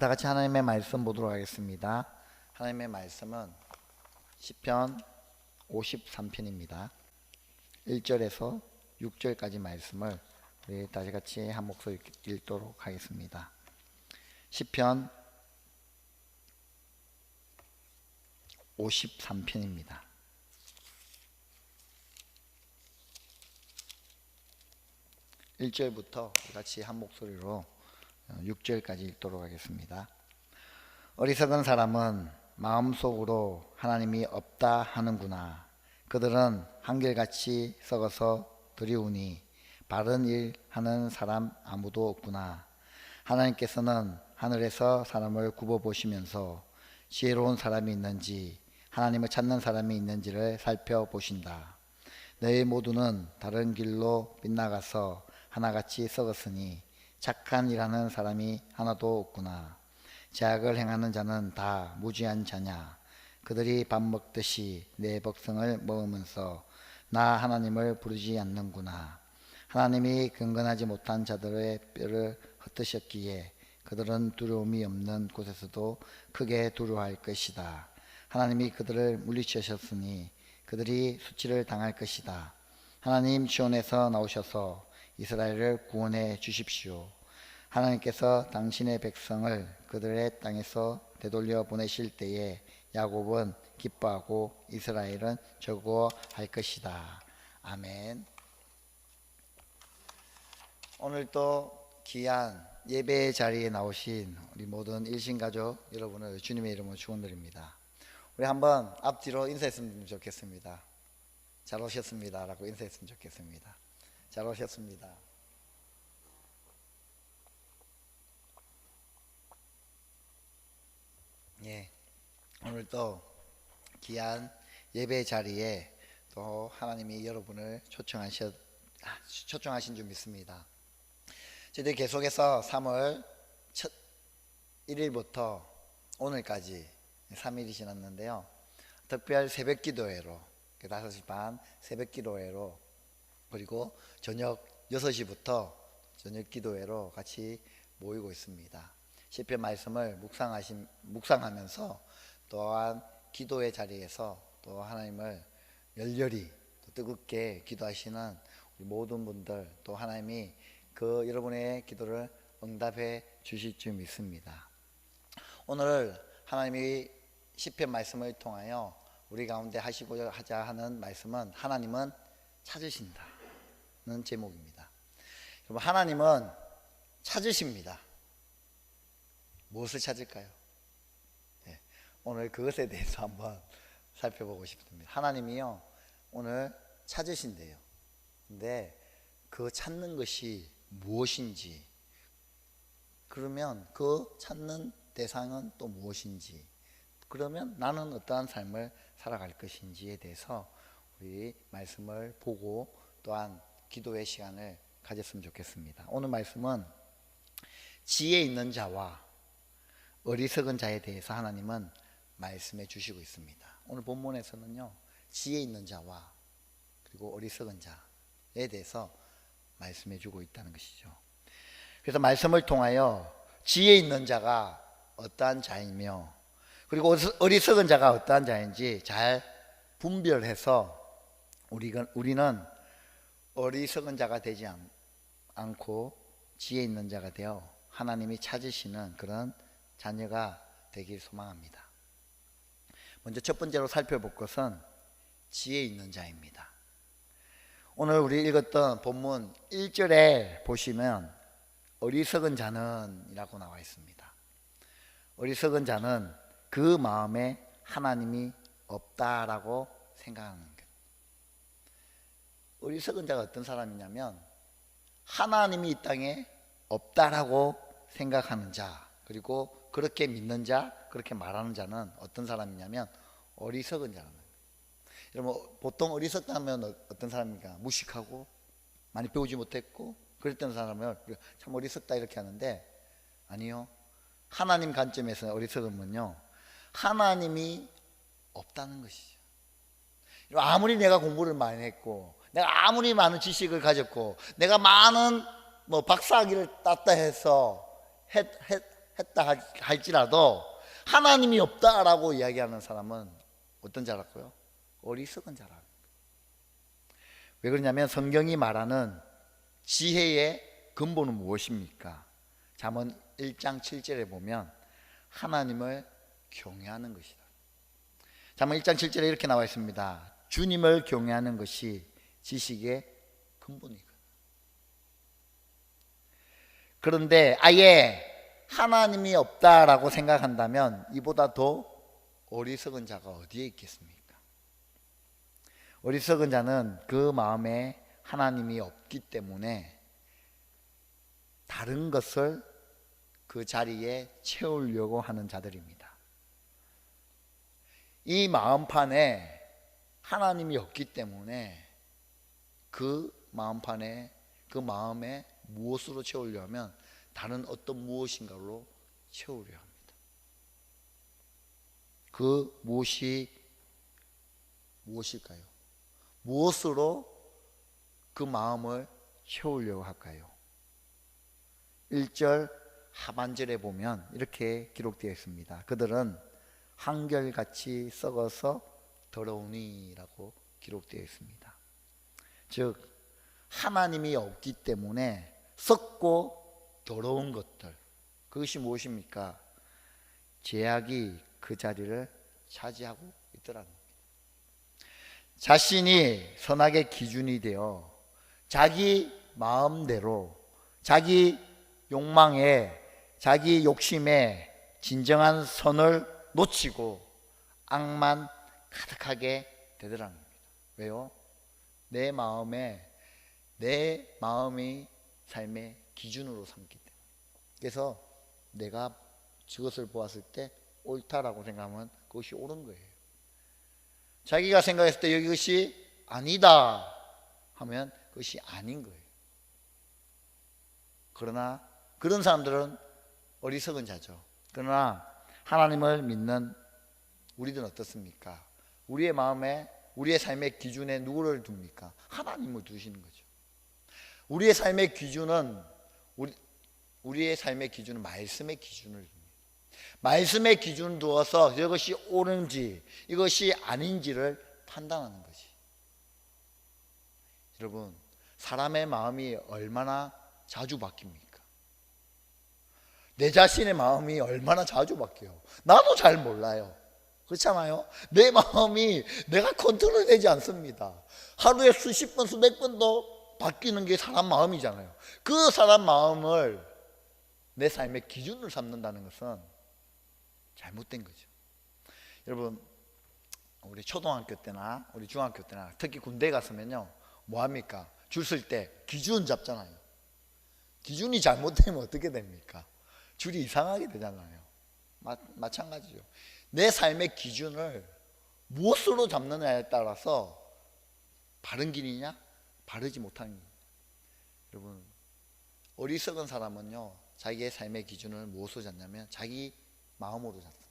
다 같이 하나님의 말씀 보도록 하겠습니다. 하나님의 말씀은 시편 53편입니다. 1절에서 6절까지 말씀을 우리 다시 같이 한 목소리 읽도록 하겠습니다. 시편 53편입니다. (1절부터) 같이 한 목소리로 6절까지 읽도록 하겠습니다. 어리석은 사람은 마음속으로 하나님이 없다 하는구나. 그들은 한결같이 썩어서 드리우니 바른 일 하는 사람 아무도 없구나. 하나님께서는 하늘에서 사람을 굽어보시면서 지혜로운 사람이 있는지 하나님을 찾는 사람이 있는지를 살펴보신다. 너희 모두는 다른 길로 빗나가서 하나같이 썩었으니 착한 일하는 사람이 하나도 없구나. 죄악을 행하는 자는 다 무지한 자냐. 그들이 밥 먹듯이 내 백성을 먹으면서 나 하나님을 부르지 않는구나. 하나님이 근건하지 못한 자들의 뼈를 흩으셨기에 그들은 두려움이 없는 곳에서도 크게 두려워할 것이다. 하나님이 그들을 물리치셨으니 그들이 수치를 당할 것이다. 하나님 시온에서 나오셔서 이스라엘을 구원해 주십시오. 하나님께서 당신의 백성을 그들의 땅에서 되돌려 보내실 때에 야곱은 기뻐하고 이스라엘은 즐거워할 것이다. 아멘. 오늘도 귀한 예배의 자리에 나오신 우리 모든 일신가족 여러분을 주님의 이름으로 축원드립니다. 우리 한번 앞뒤로 인사했으면 좋겠습니다. 잘 오셨습니다 라고 인사했으면 좋겠습니다. 잘 오셨습니다. 예, 오늘 또 귀한 예배 자리에 또 하나님이 여러분을 초청하신 줄 믿습니다. 저희들이 계속해서 3월 1일부터 오늘까지 3일이 지났는데요. 특별 새벽 기도회로 5시 반 새벽 기도회로 그리고 저녁 6시부터 저녁 기도회로 같이 모이고 있습니다. 시편 말씀을 묵상하면서 또한 기도의 자리에서 또 하나님을 열렬히 또 뜨겁게 기도하시는 우리 모든 분들 또 하나님이 그 여러분의 기도를 응답해 주실 줄 믿습니다. 오늘 하나님이 시편 말씀을 통하여 우리 가운데 하시고자 하자 하는 말씀은 하나님은 찾으신다는 제목입니다. 여러분, 하나님은 찾으십니다. 무엇을 찾을까요? 네, 오늘 그것에 대해서 한번 살펴보고 싶습니다. 하나님이요 오늘 찾으신대요. 근데 그 찾는 것이 무엇인지, 그러면 그 찾는 대상은 또 무엇인지, 그러면 나는 어떠한 삶을 살아갈 것인지에 대해서 우리 말씀을 보고 또한 기도의 시간을 가졌으면 좋겠습니다. 오늘 말씀은 지혜 있는 자와 어리석은 자에 대해서 하나님은 말씀해 주시고 있습니다. 오늘 본문에서는요 지혜 있는 자와 그리고 어리석은 자에 대해서 말씀해 주고 있다는 것이죠. 그래서 말씀을 통하여 지혜 있는 자가 어떠한 자이며 그리고 어리석은 자가 어떠한 자인지 잘 분별해서 우리는 어리석은 자가 되지 않고 지혜 있는 자가 되어 하나님이 찾으시는 그런 자녀가 되길 소망합니다. 먼저 첫 번째로 살펴볼 것은 지혜 있는 자입니다. 오늘 우리 읽었던 본문 1절에 보시면 어리석은 자는 이라고 나와 있습니다. 어리석은 자는 그 마음에 하나님이 없다라고 생각하는 것. 어리석은 자가 어떤 사람이냐면 하나님이 이 땅에 없다라고 생각하는 자, 그리고 그렇게 믿는 자, 그렇게 말하는 자는 어떤 사람이냐면 어리석은 자라는 거예요. 여러분, 보통 어리석다 하면 어떤 사람입니까? 무식하고 많이 배우지 못했고 그랬던 사람을 참 어리석다 이렇게 하는데, 아니요, 하나님 관점에서 어리석음은요 하나님이 없다는 것이죠. 아무리 내가 공부를 많이 했고 내가 아무리 많은 지식을 가졌고 내가 많은 박사학위를 땄다 해서 했다 할지라도 하나님이 없다라고 이야기하는 사람은 어떤 자라고요? 어리석은 자라. 왜 그러냐면 성경이 말하는 지혜의 근본은 무엇입니까? 잠언 1장 7절에 보면 하나님을 경외하는 것이다. 잠언 1장 7절에 이렇게 나와 있습니다. 주님을 경외하는 것이 지식의 근본이거든. 그런데 아예 하나님이 없다라고 생각한다면 이보다 더 어리석은 자가 어디에 있겠습니까? 어리석은 자는 그 마음에 하나님이 없기 때문에 다른 것을 그 자리에 채우려고 하는 자들입니다. 이 마음판에 하나님이 없기 때문에 그 마음판에 그 마음에 무엇으로 채우려면 다른 어떤 무엇인가로 채우려 합니다. 그 무엇이 무엇일까요? 무엇으로 그 마음을 채우려고 할까요? 1절 하반절에 보면 이렇게 기록되어 있습니다. 그들은 한결같이 썩어서 더러우니라고 기록되어 있습니다. 즉 하나님이 없기 때문에 썩고 더러운 것들, 그것이 무엇입니까? 죄악이 그 자리를 차지하고 있더라는 겁니다. 자신이 선악의 기준이 되어 자기 마음대로 자기 욕망에 자기 욕심에 진정한 선을 놓치고 악만 가득하게 되더라는 겁니다. 왜요? 내 마음이 삶의 기준으로 삼기 때문에. 그래서 내가 저것을 보았을 때 옳다라고 생각하면 그것이 옳은 거예요. 자기가 생각했을 때 이것이 아니다 하면 그것이 아닌 거예요. 그러나 그런 사람들은 어리석은 자죠. 그러나 하나님을 믿는 우리들은 어떻습니까? 우리의 마음에 우리의 삶의 기준에 누구를 둡니까? 하나님을 두시는 거죠. 우리의 삶의 기준은 우리의 삶의 기준은 말씀의 기준을 둡니다. 말씀의 기준을 두어서 이것이 옳은지 이것이 아닌지를 판단하는 거지. 여러분, 사람의 마음이 얼마나 자주 바뀝니까? 내 자신의 마음이 얼마나 자주 바뀌어요. 나도 잘 몰라요. 그렇잖아요. 내 마음이 내가 컨트롤되지 않습니다. 하루에 수십 번 수백 번도 바뀌는 게 사람 마음이잖아요. 그 사람 마음을 내 삶의 기준을 삼는다는 것은 잘못된 거죠. 여러분, 우리 초등학교 때나 우리 중학교 때나 특히 군대 갔으면요, 뭐 합니까? 줄 쓸 때 기준 잡잖아요. 기준이 잘못되면 어떻게 됩니까? 줄이 이상하게 되잖아요. 마찬가지죠. 내 삶의 기준을 무엇으로 잡느냐에 따라서 바른 길이냐 바르지 못하는 길. 여러분, 어리석은 사람은요, 자기의 삶의 기준을 무엇으로 잡냐면 자기 마음으로 잡습니다.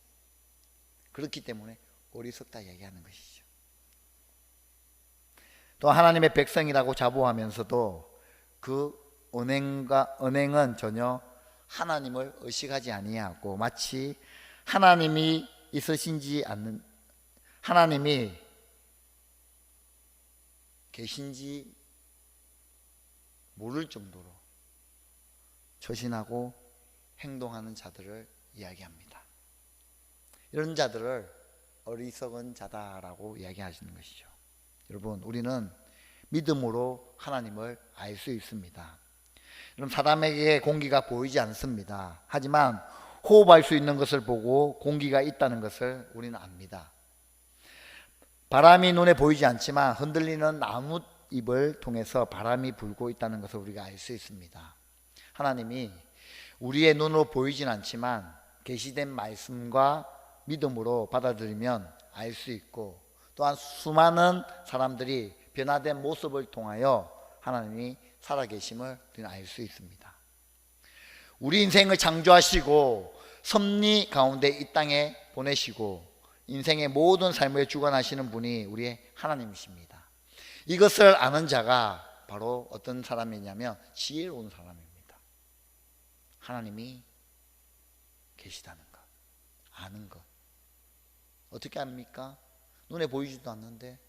그렇기 때문에 어리석다 얘기하는 것이죠. 또 하나님의 백성이라고 자부하면서도 그 언행은 전혀 하나님을 의식하지 아니하고 마치 하나님이 있으신지 않는, 하나님이 계신지 모를 정도로 처신하고 행동하는 자들을 이야기합니다. 이런 자들을 어리석은 자다라고 이야기하시는 것이죠. 여러분, 우리는 믿음으로 하나님을 알 수 있습니다. 여러분, 사람에게 공기가 보이지 않습니다. 하지만 호흡할 수 있는 것을 보고 공기가 있다는 것을 우리는 압니다. 바람이 눈에 보이지 않지만 흔들리는 나뭇잎을 통해서 바람이 불고 있다는 것을 우리가 알 수 있습니다. 하나님이 우리의 눈으로 보이진 않지만 계시된 말씀과 믿음으로 받아들이면 알 수 있고, 또한 수많은 사람들이 변화된 모습을 통하여 하나님이 살아계심을 우리는 알 수 있습니다. 우리 인생을 창조하시고 섭리 가운데 이 땅에 보내시고 인생의 모든 삶을 주관하시는 분이 우리의 하나님이십니다. 이것을 아는 자가 바로 어떤 사람이냐면 지혜로운 사람입니다. 하나님이 계시다는 것, 아는 것. 어떻게 압니까? 눈에 보이지도 않는데.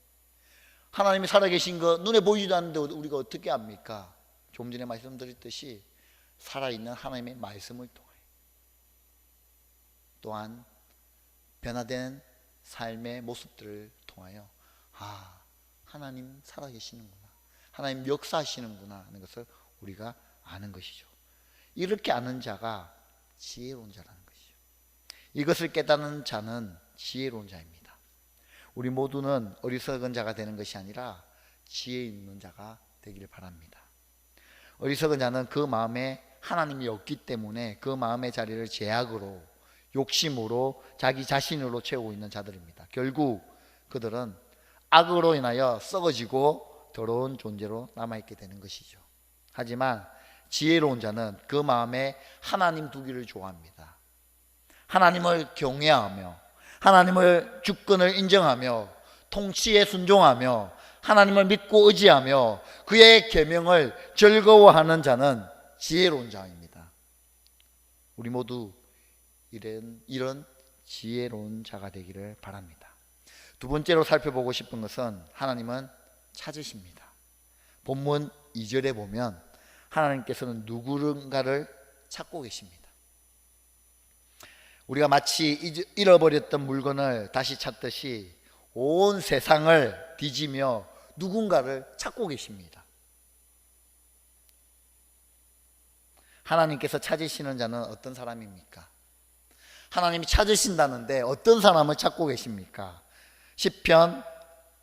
하나님이 살아계신 거 눈에 보이지도 않는데 우리가 어떻게 압니까? 좀 전에 말씀드렸듯이 살아있는 하나님의 말씀을 통해, 또한 변화된 삶의 모습들을 통하여 하나님 살아계시는구나, 하나님 역사하시는구나 하는 것을 우리가 아는 것이죠. 이렇게 아는 자가 지혜로운 자라는 것이죠. 이것을 깨닫는 자는 지혜로운 자입니다. 우리 모두는 어리석은 자가 되는 것이 아니라 지혜 있는 자가 되기를 바랍니다. 어리석은 자는 그 마음에 하나님이 없기 때문에 그 마음의 자리를 죄악으로, 욕심으로, 자기 자신으로 채우고 있는 자들입니다. 결국 그들은 악으로 인하여 썩어지고 더러운 존재로 남아있게 되는 것이죠. 하지만 지혜로운 자는 그 마음에 하나님 두기를 좋아합니다. 하나님을 경외하며, 하나님을 주권을 인정하며, 통치에 순종하며, 하나님을 믿고 의지하며 그의 계명을 즐거워하는 자는 지혜로운 자입니다. 우리 모두 이런 지혜로운 자가 되기를 바랍니다. 두 번째로 살펴보고 싶은 것은 하나님은 찾으십니다. 본문 2절에 보면 하나님께서는 누군가를 찾고 계십니다. 우리가 마치 잃어버렸던 물건을 다시 찾듯이 온 세상을 뒤지며 누군가를 찾고 계십니다. 하나님께서 찾으시는 자는 어떤 사람입니까? 하나님이 찾으신다는데 어떤 사람을 찾고 계십니까? 시편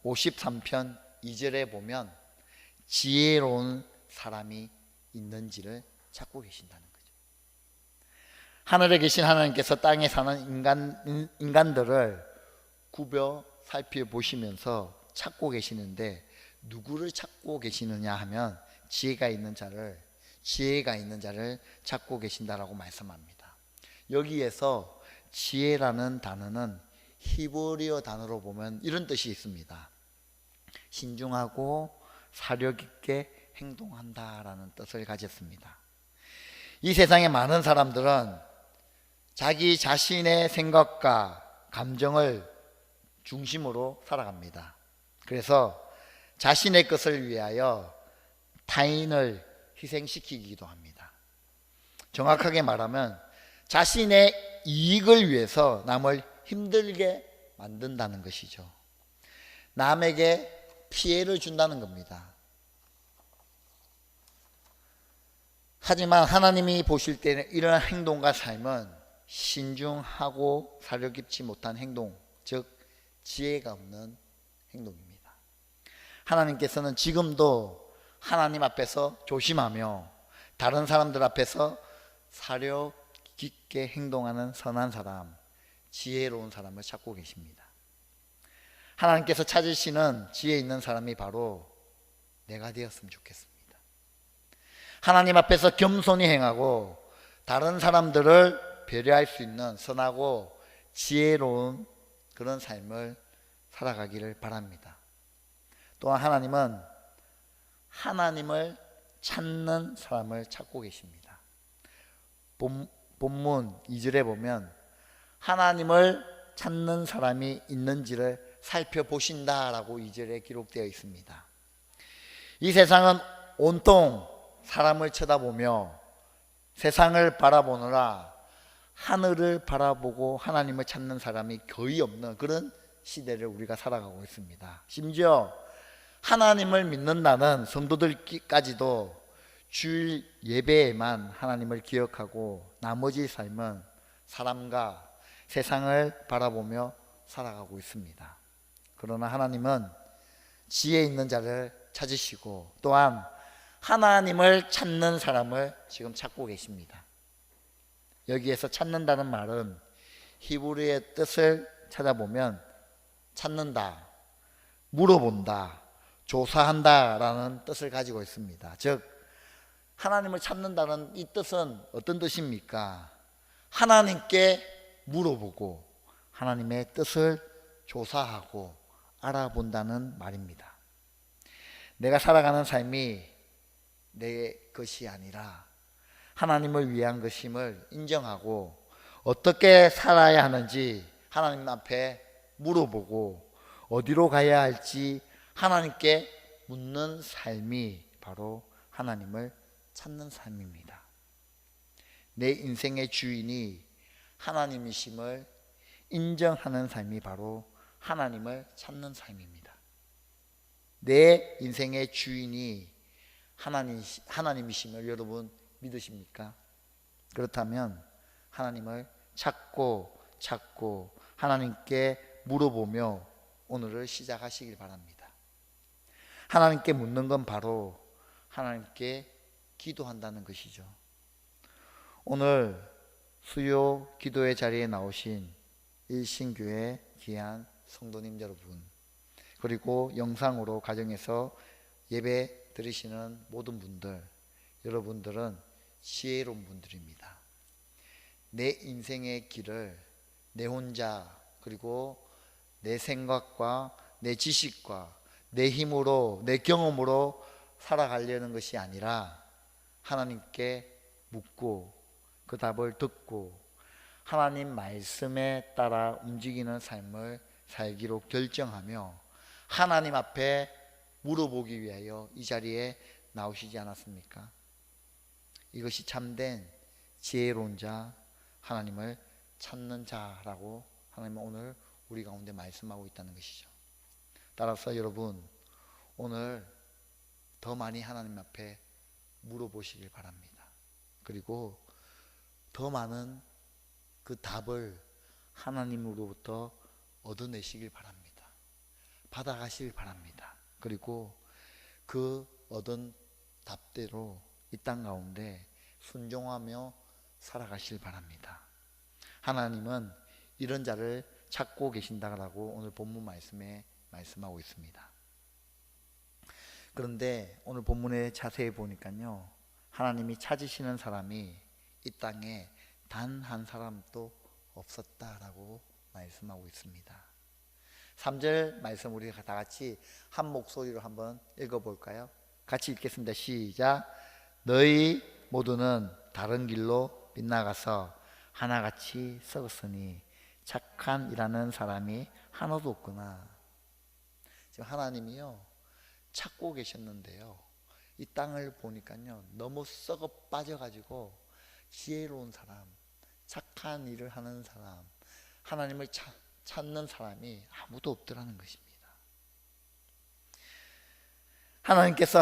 53편 2절에 보면 지혜로운 사람이 있는지를 찾고 계신다는 거죠. 하늘에 계신 하나님께서 땅에 사는 인간들을 굽어 살펴보시면서 찾고 계시는데 누구를 찾고 계시느냐 하면 지혜가 있는 자를 찾고 계신다라고 말씀합니다. 여기에서 지혜라는 단어는 히브리어 단어로 보면 이런 뜻이 있습니다. 신중하고 사력 있게 행동한다라는 뜻을 가졌습니다. 이 세상의 많은 사람들은 자기 자신의 생각과 감정을 중심으로 살아갑니다. 그래서 자신의 것을 위하여 타인을 희생시키기도 합니다. 정확하게 말하면 자신의 이익을 위해서 남을 힘들게 만든다는 것이죠. 남에게 피해를 준다는 겁니다. 하지만 하나님이 보실 때는 이런 행동과 삶은 신중하고 사려 깊지 못한 행동, 즉 지혜가 없는 행동입니다. 하나님께서는 지금도 하나님 앞에서 조심하며 다른 사람들 앞에서 사려 깊게 행동하는 선한 사람, 지혜로운 사람을 찾고 계십니다. 하나님께서 찾으시는 지혜 있는 사람이 바로 내가 되었으면 좋겠습니다. 하나님 앞에서 겸손히 행하고 다른 사람들을 배려할 수 있는 선하고 지혜로운 그런 삶을 살아가기를 바랍니다. 또한 하나님은 하나님을 찾는 사람을 찾고 계십니다. 본문 2절에 보면 하나님을 찾는 사람이 있는지를 살펴보신다라고 2절에 기록되어 있습니다. 이 세상은 온통 사람을 쳐다보며 세상을 바라보느라 하늘을 바라보고 하나님을 찾는 사람이 거의 없는 그런 시대를 우리가 살아가고 있습니다. 심지어 하나님을 믿는다는 성도들까지도 주일 예배에만 하나님을 기억하고 나머지 삶은 사람과 세상을 바라보며 살아가고 있습니다. 그러나 하나님은 지혜 있는 자를 찾으시고 또한 하나님을 찾는 사람을 지금 찾고 계십니다. 여기에서 찾는다는 말은 히브리의 뜻을 찾아보면 찾는다, 물어본다, 조사한다라는 뜻을 가지고 있습니다. 즉 하나님을 찾는다는 이 뜻은 어떤 뜻입니까? 하나님께 물어보고 하나님의 뜻을 조사하고 알아본다는 말입니다. 내가 살아가는 삶이 내 것이 아니라 하나님을 위한 것임을 인정하고 어떻게 살아야 하는지 하나님 앞에 물어보고 어디로 가야 할지 하나님께 묻는 삶이 바로 하나님을 찾는 삶입니다. 내 인생의 주인이 하나님이심을 인정하는 삶이 바로 하나님을 찾는 삶입니다. 내 인생의 주인이 하나님이심을 여러분 믿으십니까? 그렇다면 하나님을 찾고 하나님께 물어보며 오늘을 시작하시길 바랍니다. 하나님께 묻는 건 바로 하나님께 기도한다는 것이죠. 오늘 수요 기도의 자리에 나오신 일신교회 귀한 성도님 여러분, 그리고 영상으로 가정에서 예배 드리시는 모든 분들, 여러분들은 지혜로운 분들입니다. 내 인생의 길을 내 혼자, 그리고 내 생각과 내 지식과 내 힘으로, 내 경험으로 살아가려는 것이 아니라 하나님께 묻고 그 답을 듣고 하나님 말씀에 따라 움직이는 삶을 살기로 결정하며 하나님 앞에 물어보기 위하여 이 자리에 나오시지 않았습니까? 이것이 참된 지혜로운 자, 하나님을 찾는 자라고 하나님은 오늘 우리 가운데 말씀하고 있다는 것이죠. 따라서 여러분, 오늘 더 많이 하나님 앞에 물어보시길 바랍니다. 그리고 더 많은 그 답을 하나님으로부터 얻어내시길 바랍니다. 받아가시길 바랍니다. 그리고 그 얻은 답대로 이 땅 가운데 순종하며 살아가시길 바랍니다. 하나님은 이런 자를 찾고 계신다라고 오늘 본문 말씀에 말씀하고 있습니다. 그런데 오늘 본문에 자세히 보니까요, 하나님이 찾으시는 사람이 이 땅에 단 한 사람도 없었다라고 말씀하고 있습니다. 3절 말씀 우리가 다 같이 한 목소리로 한번 읽어볼까요? 같이 읽겠습니다. 시작. 너희 모두는 다른 길로 빗나가서 하나같이 썩었으니 착한 일하는 사람이 하나도 없구나. 지금 하나님이요 찾고 계셨는데요, 이 땅을 보니까요 너무 썩어 빠져가지고 지혜로운 사람, 착한 일을 하는 사람, 하나님을 찾는 사람이 아무도 없더라는 것입니다. 하나님께서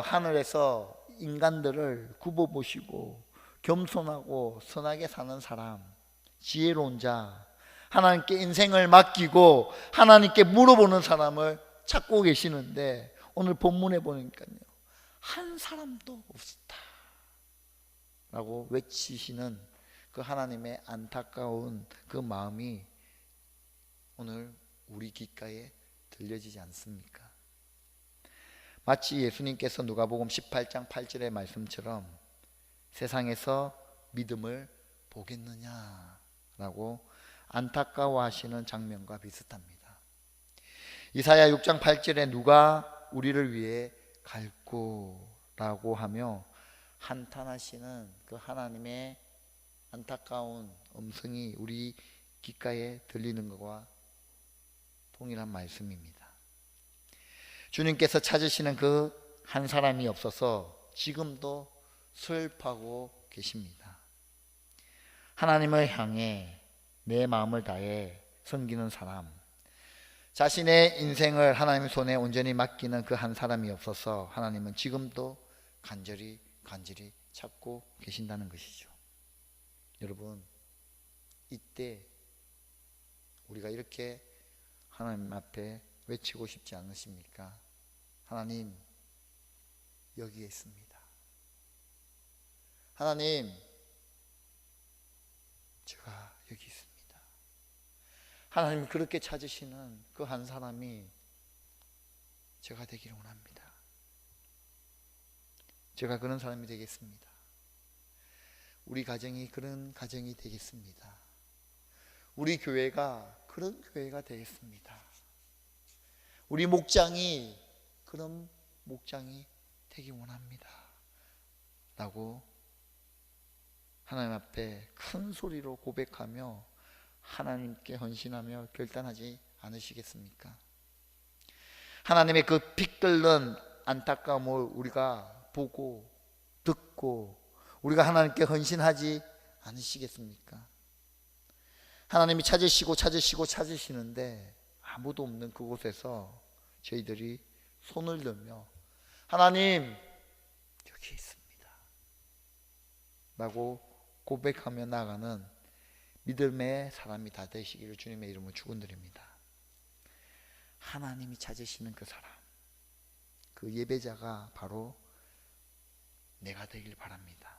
하늘에서 인간들을 굽어보시고 겸손하고 선하게 사는 사람, 지혜로운 자, 하나님께 인생을 맡기고 하나님께 물어보는 사람을 찾고 계시는데 오늘 본문에 보니까요 한 사람도 없었다 라고 외치시는 그 하나님의 안타까운 그 마음이 오늘 우리 귓가에 들려지지 않습니까? 마치 예수님께서 누가복음 18장 8절의 말씀처럼 세상에서 믿음을 보겠느냐라고 안타까워하시는 장면과 비슷합니다. 이사야 6장 8절에 누가 우리를 위해 갈고라고 하며 한탄하시는 그 하나님의 안타까운 음성이 우리 귓가에 들리는 것과 동일한 말씀입니다. 주님께서 찾으시는 그 한 사람이 없어서 지금도 슬퍼하고 계십니다. 하나님을 향해 내 마음을 다해 섬기는 사람, 자신의 인생을 하나님 손에 온전히 맡기는 그 한 사람이 없어서 하나님은 지금도 간절히 찾고 계신다는 것이죠. 여러분, 이때 우리가 이렇게 하나님 앞에 외치고 싶지 않으십니까? 하나님, 여기에 있습니다. 하나님, 제가 여기 있습니다. 하나님 그렇게 찾으시는 그 한 사람이 제가 되기를 원합니다. 제가 그런 사람이 되겠습니다. 우리 가정이 그런 가정이 되겠습니다. 우리 교회가 그런 교회가 되겠습니다. 우리 목장이 그런 목장이 되기 원합니다 라고 하나님 앞에 큰 소리로 고백하며 하나님께 헌신하며 결단하지 않으시겠습니까? 하나님의 그 빛끓는 안타까움을 우리가 보고 듣고 우리가 하나님께 헌신하지 않으시겠습니까? 하나님이 찾으시는데 아무도 없는 그곳에서 저희들이 손을 들며 하나님 여기 있습니다 라고 고백하며 나가는 믿음의 사람이 다 되시기를 주님의 이름으로 축원드립니다. 하나님이 찾으시는 그 사람, 그 예배자가 바로 내가 되길 바랍니다.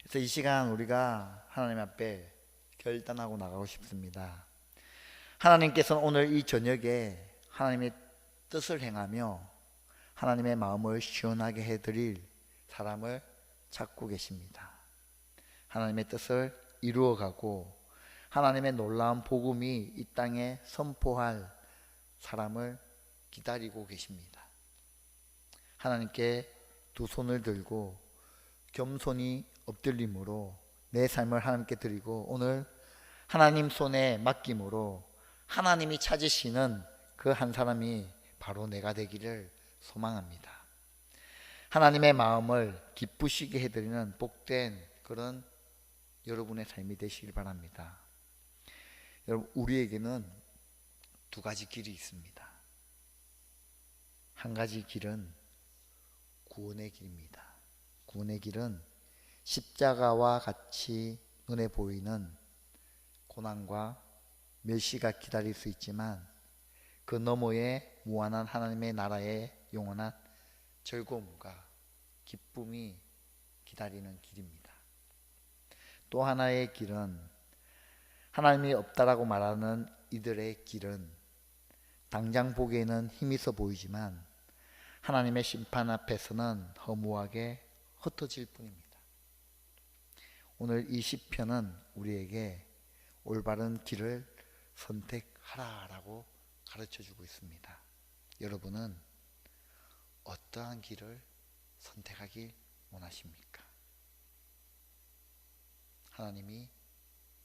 그래서 이 시간 우리가 하나님 앞에 결단하고 나가고 싶습니다. 하나님께서는 오늘 이 저녁에 하나님의 뜻을 행하며 하나님의 마음을 시원하게 해드릴 사람을 찾고 계십니다. 하나님의 뜻을 이루어가고 하나님의 놀라운 복음이 이 땅에 선포할 사람을 기다리고 계십니다. 하나님께 두 손을 들고 겸손히 엎드림으로 내 삶을 하나님께 드리고 오늘 하나님 손에 맡김으로 하나님이 찾으시는 그 한 사람이 바로 내가 되기를 소망합니다. 하나님의 마음을 기쁘시게 해드리는 복된 그런 여러분의 삶이 되시길 바랍니다. 여러분, 우리에게는 두 가지 길이 있습니다. 한 가지 길은 구원의 길입니다. 구원의 길은 십자가와 같이 눈에 보이는 고난과 멸시가 기다릴 수 있지만 그 너머에 무한한 하나님의 나라의 영원한 즐거움과 기쁨이 기다리는 길입니다. 또 하나의 길은 하나님이 없다라고 말하는 이들의 길은 당장 보기에는 힘이 있어 보이지만 하나님의 심판 앞에서는 허무하게 흩어질 뿐입니다. 오늘 이 시편은 우리에게 올바른 길을 선택하라라고 가르쳐주고 있습니다. 여러분은 어떠한 길을 선택하길 원하십니까? 하나님이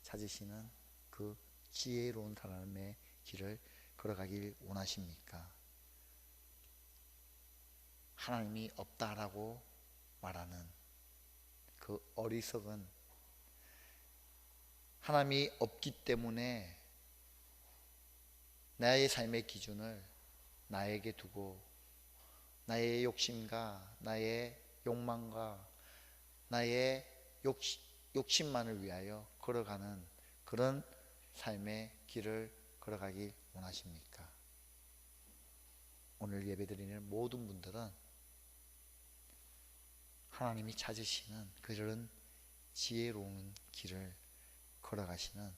찾으시는 그 지혜로운 사람의 길을 걸어가길 원하십니까? 하나님이 없다라고 말하는 그 어리석은 하나님이 없기 때문에 나의 삶의 기준을 나에게 두고 나의 욕심과 나의 욕망과 나의 욕심만을 위하여 걸어가는 그런 삶의 길을 걸어가길 원하십니까? 오늘 예배드리는 모든 분들은 하나님이 찾으시는 그런 지혜로운 길을 걸어가시는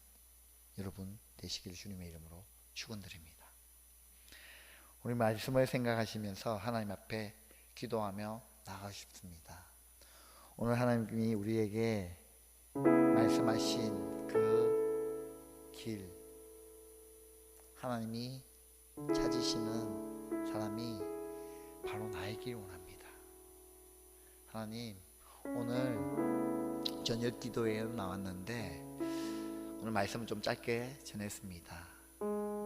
여러분 되시길 주님의 이름으로 축원드립니다. 우리 말씀을 생각하시면서 하나님 앞에 기도하며 나가고 싶습니다. 오늘 하나님이 우리에게 말씀하신 그 길, 하나님이 찾으시는 사람이 바로 나이길 원합니다. 하나님, 오늘 저녁 기도회에 나왔는데 오늘 말씀을 좀 짧게 전했습니다.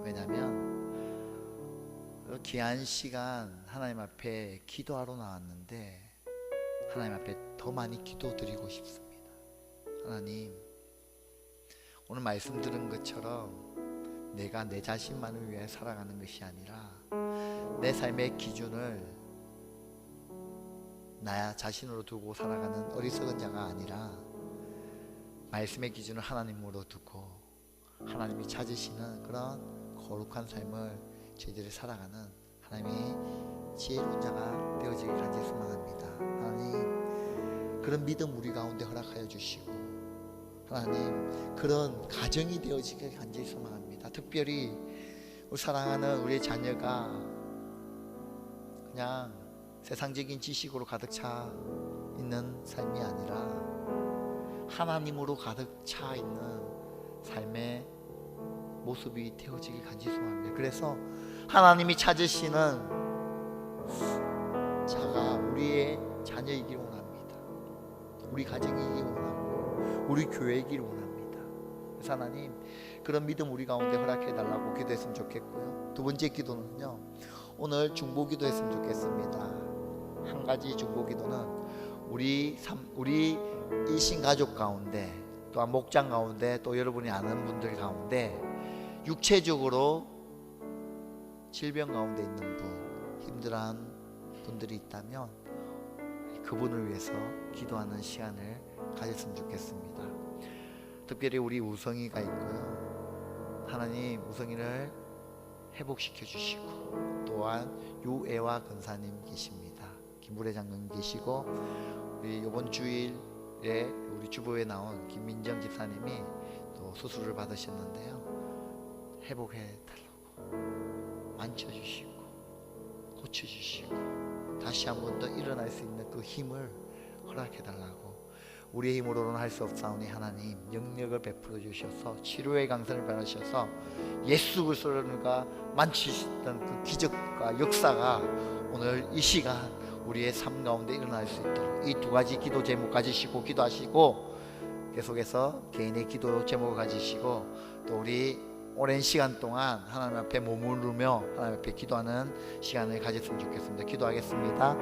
왜냐하면 귀한 시간 하나님 앞에 기도하러 나왔는데 하나님 앞에 더 많이 기도드리고 싶습니다. 하나님, 오늘 말씀 들은 것처럼 내가 내 자신만을 위해 살아가는 것이 아니라 내 삶의 기준을 나 자신으로 두고 살아가는 어리석은 자가 아니라 말씀의 기준을 하나님으로 두고 하나님이 찾으시는 그런 거룩한 삶을 저희들이 살아가는 하나님의 지혜로운 자가 되어지길 간절히 소망합니다. 하나님, 그런 믿음 우리 가운데 허락하여 주시고 하나님, 그런 가정이 되어지길 간절히 소망합니다. 특별히 우리 사랑하는 우리의 자녀가 그냥 세상적인 지식으로 가득 차 있는 삶이 아니라 하나님으로 가득 차 있는 삶의 모습이 되어지길 간절히 소망합니다. 그래서 하나님이 찾으시는 자가 우리의 자녀이길 원합니다. 우리 가정이길 원하고 우리 교회이길 원합니다. 그래서 하나님 그런 믿음 우리 가운데 허락해 달라고 기도했으면 좋겠고요. 두 번째 기도는요, 오늘 중보기도 했으면 좋겠습니다. 한 가지 중보기도는 우리 일신 가족 가운데, 또한 목장 가운데, 또 여러분이 아는 분들 가운데 육체적으로 질병 가운데 있는 분, 힘들어한 분들이 있다면 그분을 위해서 기도하는 시간을 가졌으면 좋겠습니다. 특별히 우리 우성이가 있고요, 하나님 우성이를 회복시켜 주시고, 또한 유애화 권사님 계십니다. 김부래 장로님 계시고, 우리 이번 주일에 우리 주보에 나온 김민정 집사님이 또 수술을 받으셨는데요, 회복해 달라고 만져주시고 고쳐주시고 다시 한 번 더 일어날 수 있는 그 힘을 허락해 달라고, 우리의 힘으로는 할 수 없사오니 하나님 영력을 베풀어 주셔서 치료의 강선을 베푸셔서 예수 그리스도가 만지셨던 그 기적과 역사가 오늘 이 시간 우리의 삶 가운데 일어날 수 있도록 이 두 가지 기도 제목 가지시고 기도하시고, 계속해서 개인의 기도 제목을 가지시고, 또 우리 오랜 시간 동안 하나님 앞에 머무르며 하나님 앞에 기도하는 시간을 가졌으면 좋겠습니다. 기도하겠습니다.